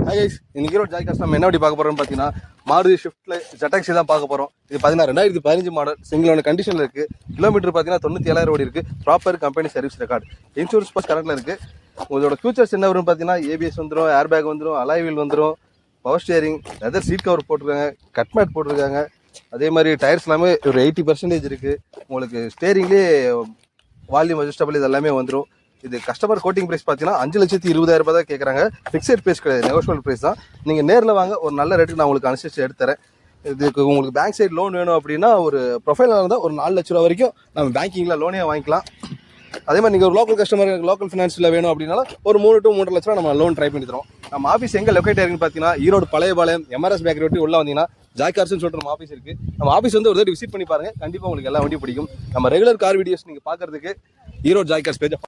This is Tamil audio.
இன்னைக்கு ஜாய் கார்ஸ் நம்ம என்ன வண்டி பார்க்க போறோம்னு பார்த்தீங்கன்னா மாருதி ஷிஃப்ட்ல ஜெட்டாக்ஸி தான் பார்க்க போறோம். இது பார்த்தீங்கன்னா 2015 மாடல் சிங்கிளான கண்டிஷன்ல இருக்கு. கிலோமீட்டர் பார்த்தீங்கன்னா 97,000 ஓடி இருக்கு. Proper company service record. Insurance pass கரண்ட்ல இருக்கு. உங்களோட ஃபியூச்சர்ஸ் என்ன வரும்னு பார்த்தீங்கன்னா ஏபிஎஸ் வந்துடும், ஏர் பேக் வந்துடும், அலாய் வீல் வந்துடும், power steering, leather seat cover போட்டிருக்காங்க, கட் மேட் போட்டிருக்காங்க. அதே மாதிரி டயர்ஸ் எல்லாமே ஒரு 80% இருக்கு. உங்களுக்கு ஸ்டியரிங்லேயே வால்யூம் அட்ஜஸ்டபிள் இது எல்லாமே வந்துடும். இது கஸ்டமர் கோட்டிங் பிரைஸ் பார்த்தீங்கன்னா 5,20,000 தான் கேட்குறாங்க. ஃபிக்ஸட் பிரைஸ் கிடையாது, நெகோஷியபிள் பிரைஸ் தான். நீங்கள் நேரில் வாங்க, ஒரு நல்ல ரேட்டுக்கு நான் உங்களுக்கு அனுசரித்து எடுத்துறேன். இதுக்கு உங்களுக்கு பேங்க் சைடு லோன் வேணும் அப்படின்னா ஒரு ப்ரொஃபைலாக இருந்தால் ஒரு 4 லட்ச ரூபா வரைக்கும் நம்ம பேங்கிங்கில் லோனே வாங்கிக்கலாம். அதே மாதிரி நீங்கள் ஒரு லோக்கல் கஸ்டமர் லோக்கல் ஃபினான்ஸில் வேணும் அப்படின்னாலும் ஒரு 3 to 3.5 லட்ச ரூபா நம்ம லோன் ட்ரை பண்ணி தரோம். நம்ம ஆஃபீஸ் எங்கே லொக்கேட் ஆயிருக்குன்னு பார்த்தீங்கன்னா ஈரோடு பழையபாளையம் MRS பேக்கரி விட்டு உள்ள வந்தீங்கன்னா ஜாய் கார்ஸ்னு சொல்லிட்டு நம்ம ஆஃபீஸ் இருக்குது. நம்ம ஆஃபீஸ் வந்து ஒரு தடவை விசிட் பண்ணி பாருங்கள், கண்டிப்பாக உங்களுக்கு எல்லா வண்டியும் பிடிக்கும். நம்ம ரெகுலர் கார் வீடியோஸ் நீங்கள் பார்க்குறதுக்கு ஈரோடு ஜாய் கார்ஸ் பேஜ்